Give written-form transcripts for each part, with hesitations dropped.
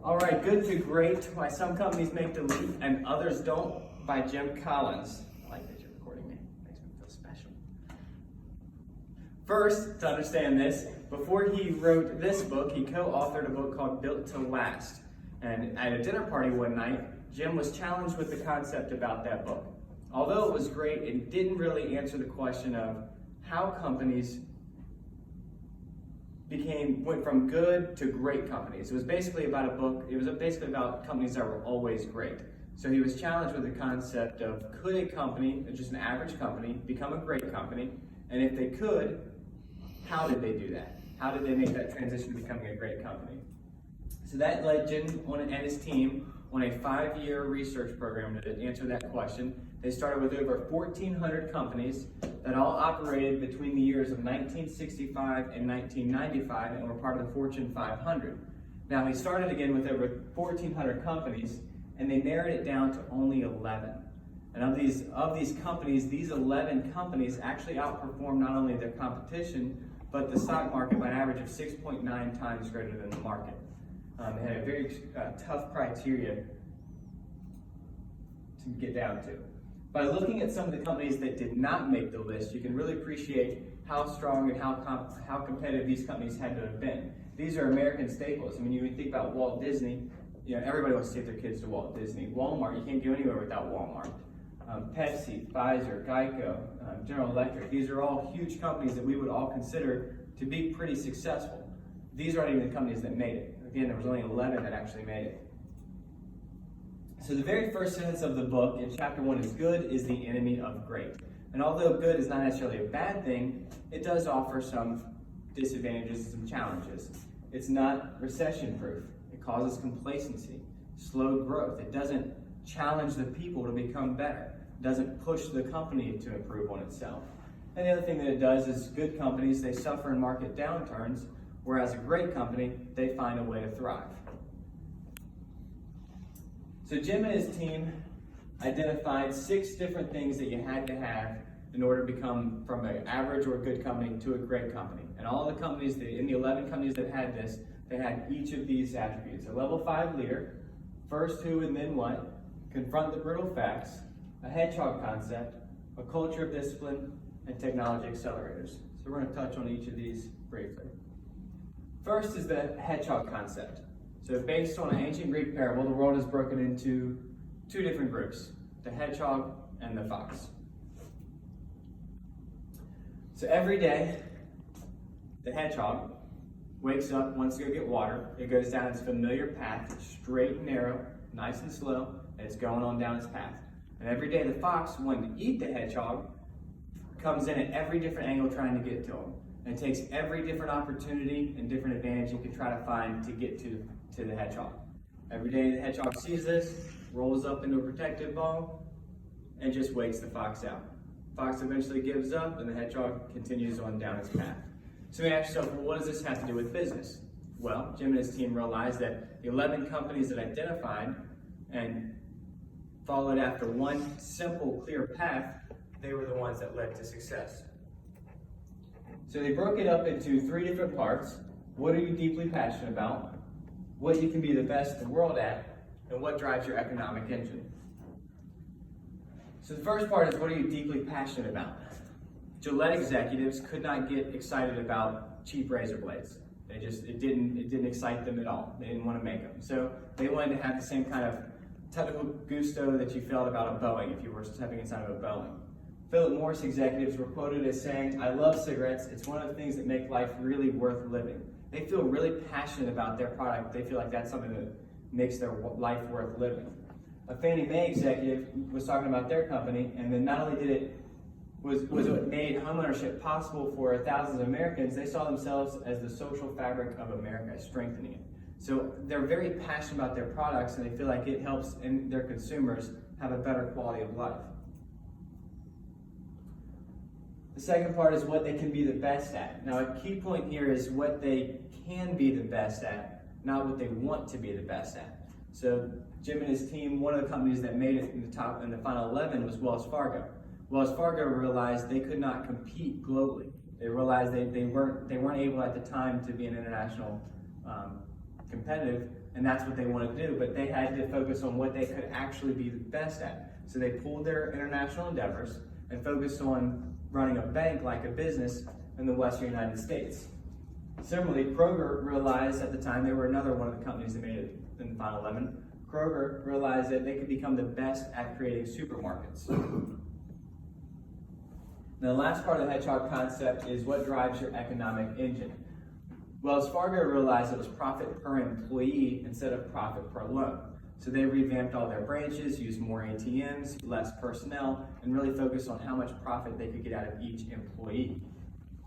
All right, Good to Great, Why Some Companies Make the Leap and Others Don't, by Jim Collins. I like that you're recording me. Makes me feel special. First, to understand this, before he wrote this book, he co-authored a book called Built to Last. And at a dinner party one night, Jim was challenged with the concept about that book. Although it was great, it didn't really answer the question of how companies went from good to great companies. It was basically about basically about companies that were always great. So he was challenged with the concept of, could a company, just an average company, become a great company? And if they could, how did they do that? How did they make that transition to becoming a great company? So that led Jim and his team on a 5-year research program to answer that question. They started with over 1,400 companies that all operated between the years of 1965 and 1995 and were part of the Fortune 500. Now, he started again with over 1,400 companies, and they narrowed it down to only 11. And of these companies, these 11 companies actually outperformed not only their competition, but the stock market by an average of 6.9 times greater than the market. They had a very tough criteria to get down to. By looking at some of the companies that did not make the list, you can really appreciate how strong and how competitive these companies had to have been. These are American staples. I mean, you think about Walt Disney, everybody wants to take their kids to Walt Disney. Walmart, you can't go anywhere without Walmart. Pepsi, Pfizer, Geico, General Electric, these are all huge companies that we would all consider to be pretty successful. These aren't even the companies that made it. Again, there was only 11 that actually made it. So the very first sentence of the book in chapter 1 is, good is the enemy of great. And although good is not necessarily a bad thing, it does offer some disadvantages and some challenges. It's not recession-proof. It causes complacency, slow growth. It doesn't challenge the people to become better. It doesn't push the company to improve on itself. And the other thing that it does is, good companies, they suffer in market downturns, whereas a great company, they find a way to thrive. So Jim and his team identified 6 different things that you had to have in order to become from an average or good company to a great company. And all the companies, in the 11 companies that had this, they had each of these attributes. A level 5 leader, first who and then what, confront the brutal facts, a hedgehog concept, a culture of discipline, and technology accelerators. So we're going to touch on each of these briefly. First is the hedgehog concept. So based on an ancient Greek parable, the world is broken into 2 different groups, the hedgehog and the fox. So every day, the hedgehog wakes up, wants to go get water. It goes down its familiar path, straight and narrow, nice and slow, and it's going on down its path. And every day, the fox, wanting to eat the hedgehog, comes in at every different angle trying to get to him. And takes every different opportunity and different advantage you can try to find to get to the hedgehog. Every day the hedgehog sees this, rolls up into a protective ball, and just waits the fox out. Fox eventually gives up, and the hedgehog continues on down its path. So you ask yourself, well, what does this have to do with business? Well, Jim and his team realized that the 11 companies that identified and followed after one simple, clear path, they were the ones that led to success. So they broke it up into 3 different parts. What are you deeply passionate about? What you can be the best in the world at? And what drives your economic engine? So the first part is, what are you deeply passionate about? Gillette executives could not get excited about cheap razor blades. It didn't excite them at all. They didn't want to make them. So they wanted to have the same kind of technical gusto that you felt about a Boeing if you were stepping inside of a Boeing. Philip Morris executives were quoted as saying, I love cigarettes. It's one of the things that make life really worth living. They feel really passionate about their product. They feel like that's something that makes their life worth living. A Fannie Mae executive was talking about their company, and then not only was what made homeownership possible for thousands of Americans, they saw themselves as the social fabric of America, strengthening it. So they're very passionate about their products, and they feel like it helps their consumers have a better quality of life. The second part is what they can be the best at. Now, a key point here is what they can be the best at, not what they want to be the best at. So Jim and his team, one of the companies that made it in the final 11 was Wells Fargo. Wells Fargo realized they could not compete globally. They realized they weren't able at the time to be an international competitive, and that's what they wanted to do, but they had to focus on what they could actually be the best at. So they pulled their international endeavors and focused on running a bank like a business in the Western United States. Similarly, Kroger realized at the time, they were another one of the companies that made it in the final 11, Kroger realized that they could become the best at creating supermarkets. Now, the last part of the hedgehog concept is what drives your economic engine. Wells Fargo realized it was profit per employee instead of profit per loan. So they revamped all their branches, used more ATMs, less personnel, and really focused on how much profit they could get out of each employee.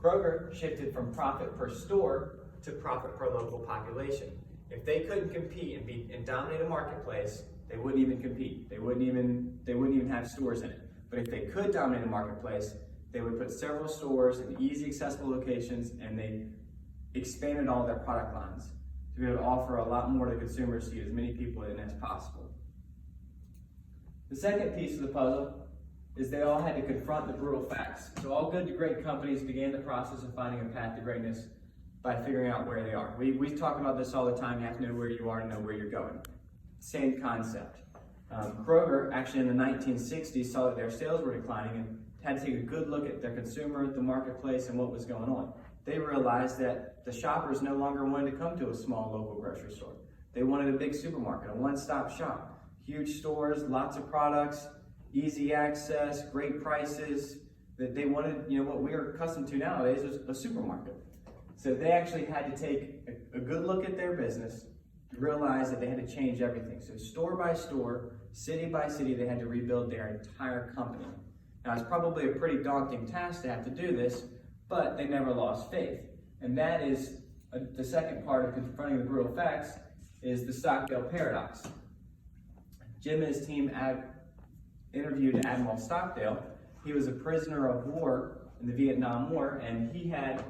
Kroger shifted from profit per store to profit per local population. If they couldn't compete and dominate a marketplace, they wouldn't even compete. They wouldn't even have stores in it. But if they could dominate a marketplace, they would put several stores in easy, accessible locations, and they expanded all their product lines to be able to offer a lot more to consumers to get as many people in as possible. The second piece of the puzzle is they all had to confront the brutal facts. So all good to great companies began the process of finding a path to greatness by figuring out where they are. We talk about this all the time. You have to know where you are to know where you're going. Same concept. Kroger, actually in the 1960s, saw that their sales were declining and had to take a good look at their consumer, the marketplace, and what was going on. They realized that the shoppers no longer wanted to come to a small local grocery store. They wanted a big supermarket, a one-stop shop, huge stores, lots of products, easy access, great prices. That they wanted, what we are accustomed to nowadays is a supermarket. So they actually had to take a good look at their business, realize that they had to change everything. So store by store, city by city, they had to rebuild their entire company. Now, it's probably a pretty daunting task to have to do this, but they never lost faith. And that is the second part of confronting the brutal facts is the Stockdale Paradox. Jim and his team interviewed Admiral Stockdale. He was a prisoner of war in the Vietnam War, and he had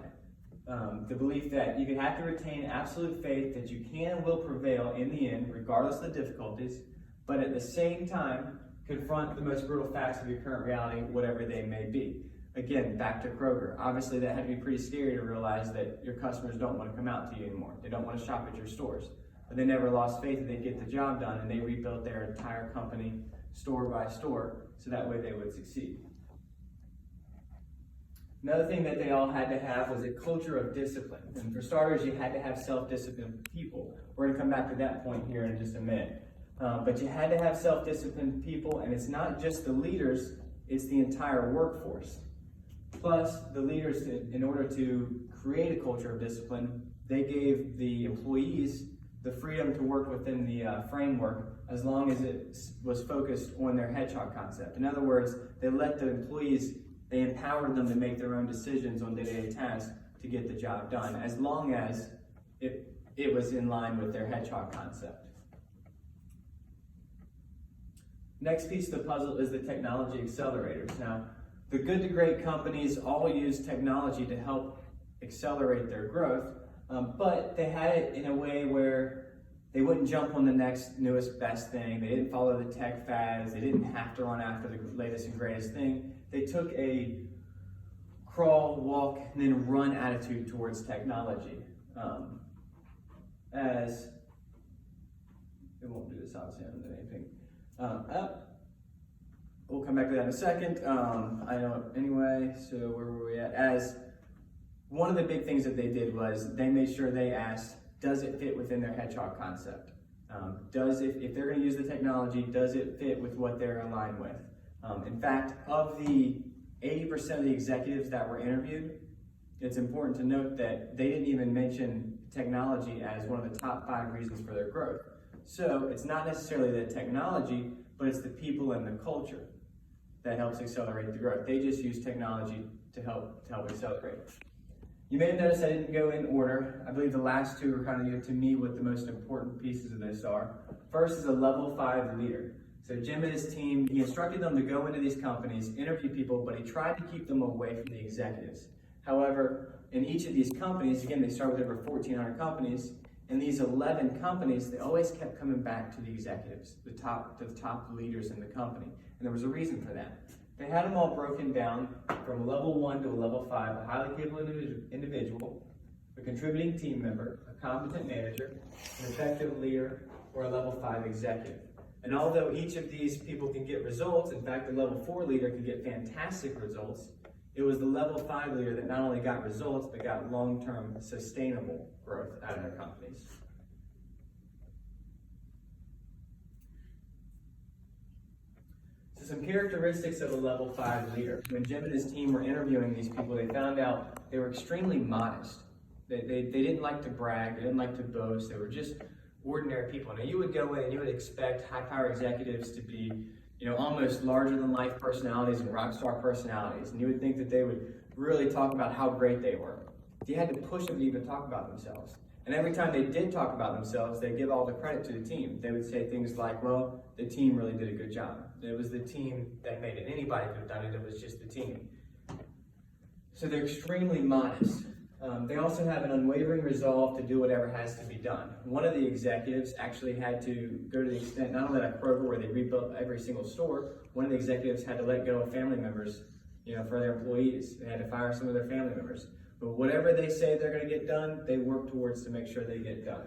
the belief that you have to retain absolute faith that you can and will prevail in the end, regardless of the difficulties, but at the same time, confront the most brutal facts of your current reality, whatever they may be. Again, back to Kroger. Obviously, that had to be pretty scary to realize that your customers don't want to come out to you anymore. They don't want to shop at your stores. But they never lost faith that they'd get the job done, and they rebuilt their entire company store by store, so that way they would succeed. Another thing that they all had to have was a culture of discipline. And for starters, you had to have self-disciplined people. We're going to come back to that point here in just a minute. But you had to have self-disciplined people, and it's not just the leaders, it's the entire workforce. Plus, the leaders, in order to create a culture of discipline, they gave the employees the freedom to work within the framework as long as it was focused on their hedgehog concept. In other words, they let the employees, they empowered them to make their own decisions on day-to-day tasks to get the job done, as long as it was in line with their hedgehog concept. Next piece of the puzzle is the technology accelerators. Now, the good to great companies all use technology to help accelerate their growth, but they had it in a way where they wouldn't jump on the next newest best thing. They didn't follow the tech fads. They didn't have to run after the latest and greatest thing. They took a crawl, walk, and then run attitude towards technology. As it won't do this, obviously, I haven't done anything. We'll come back to that in a second. I know anyway, so where were we at? As one of the big things that they did was they made sure they asked, does it fit within their hedgehog concept? If they're going to use the technology, does it fit with what they're aligned with? In fact, of the 80% of the executives that were interviewed, it's important to note that they didn't even mention technology as one of the top 5 reasons for their growth. So it's not necessarily the technology, but it's the people and the culture that helps accelerate the growth. They just use technology to help accelerate. You may have noticed I didn't go in order. I believe the last two are kind of, to me, what the most important pieces of this are. First is a level 5 leader. So Jim and his team, he instructed them to go into these companies, interview people, but he tried to keep them away from the executives. However, in each of these companies, again, they start with over 1,400 companies. In these 11 companies, they always kept coming back to the executives, the top leaders in the company. And there was a reason for that. They had them all broken down from level 1 to a level 5, a highly capable individual. a contributing team member, a competent manager, an effective leader, or a level 5 executive. And although each of these people can get results, in fact, the level 4 leader can get fantastic results, it was the level 5 leader that not only got results, but got long-term sustainable growth out of their companies. So some characteristics of a level 5 leader. When Jim and his team were interviewing these people, they found out they were extremely modest. They didn't like to brag, they didn't like to boast, they were just ordinary people. Now you would go in and you would expect high-power executives to be, almost larger-than-life personalities and rock star personalities, and you would think that they would really talk about how great they were. You had to push them to even talk about themselves. And every time they did talk about themselves, they'd give all the credit to the team. They would say things like, well, the team really did a good job. It was the team that made it. Anybody could have done it, it was just the team. So they're extremely modest. They also have an unwavering resolve to do whatever has to be done. One of the executives actually had to go to the extent, not only like Kroger where they rebuilt every single store, one of the executives had to let go of family members, for their employees. They had to fire some of their family members. But whatever they say they're going to get done, they work towards to make sure they get done.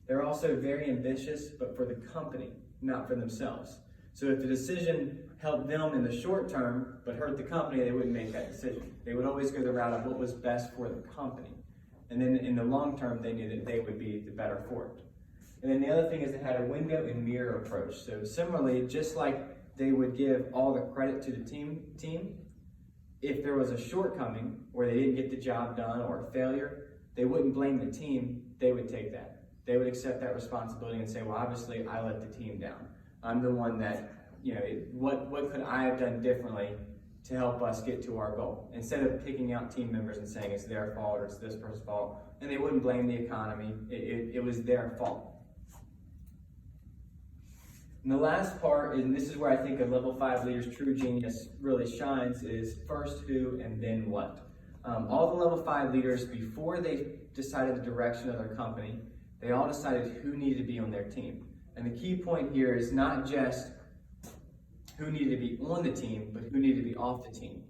They're also very ambitious, but for the company, not for themselves. So if the decision helped them in the short term, but hurt the company, they wouldn't make that decision. They would always go the route of what was best for the company. And then in the long term, they knew that they would be the better for it. And then the other thing is they had a window and mirror approach. So similarly, just like they would give all the credit to the team, if there was a shortcoming where they didn't get the job done or a failure, they wouldn't blame the team, they would take that. They would accept that responsibility and say, well, obviously I let the team down. I'm the one that, what could I have done differently to help us get to our goal? Instead of picking out team members and saying it's their fault or it's this person's fault, and they wouldn't blame the economy, it was their fault. And the last part, and this is where I think a level 5 leader's true genius really shines, is first who and then what. All the level 5 leaders, before they decided the direction of their company, they all decided who needed to be on their team. And the key point here is not just who needed to be on the team, but who needed to be off the team.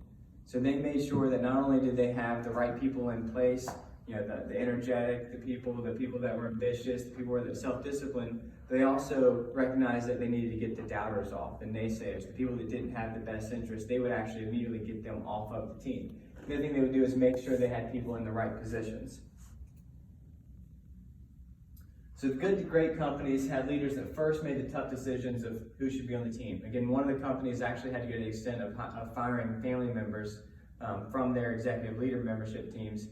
So they made sure that not only did they have the right people in place, the energetic, the people that were ambitious, the people that were self-disciplined, they also recognized that they needed to get the doubters off, the naysayers, the people that didn't have the best interest. They would actually immediately get them off of the team. The other thing they would do is make sure they had people in the right positions. So the good to great companies had leaders that first made the tough decisions of who should be on the team. Again, one of the companies actually had to go to the extent of firing family members from their executive leader membership teams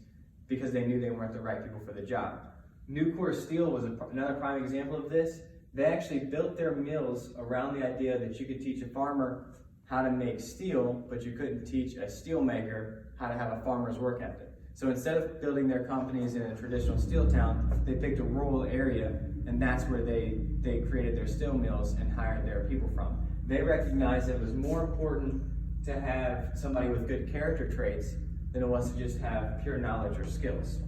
because they knew they weren't the right people for the job. Nucor Steel was another prime example of this. They actually built their mills around the idea that you could teach a farmer how to make steel, but you couldn't teach a steel maker how to have a farmer's work ethic. So instead of building their companies in a traditional steel town, they picked a rural area, and that's where they created their steel mills and hired their people from. They recognized that it was more important to have somebody with good character traits than it was to just have pure knowledge or skills.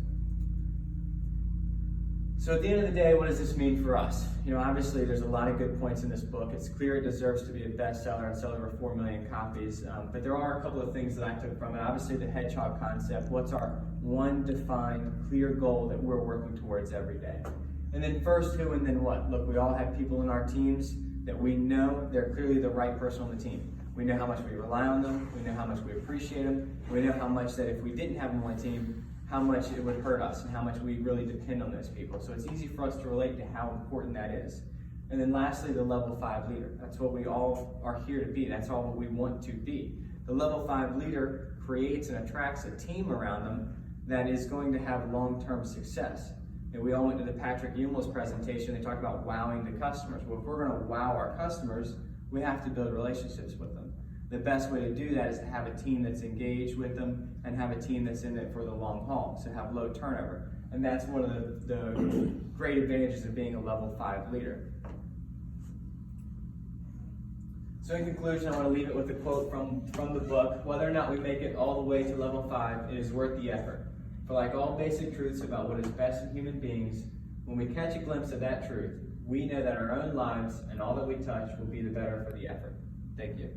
So at the end of the day, what does this mean for us? Obviously there's a lot of good points in this book. It's clear it deserves to be a bestseller and sell over 4 million copies. But there are a couple of things that I took from it. Obviously the hedgehog concept. What's our one defined, clear goal that we're working towards every day? And then first who and then what? Look, we all have people in our teams that we know they're clearly the right person on the team. We know how much we rely on them. We know how much we appreciate them. We know how much that if we didn't have them on the team, how much it would hurt us and how much we really depend on those people. So it's easy for us to relate to how important that is. And then lastly, the level 5 leader. That's what we all are here to be. That's all what we want to be. The level 5 leader creates and attracts a team around them that is going to have long-term success. And we all went to the Patrick Ummel's presentation. They talked about wowing the customers. Well, if we're going to wow our customers, we have to build relationships with them. The best way to do that is to have a team that's engaged with them and have a team that's in it for the long haul, so have low turnover. And that's one of the great advantages of being a level 5 leader. So in conclusion, I want to leave it with a quote from the book. Whether or not we make it all the way to level 5, it is worth the effort. For like all basic truths about what is best in human beings, when we catch a glimpse of that truth, we know that our own lives and all that we touch will be the better for the effort. Thank you.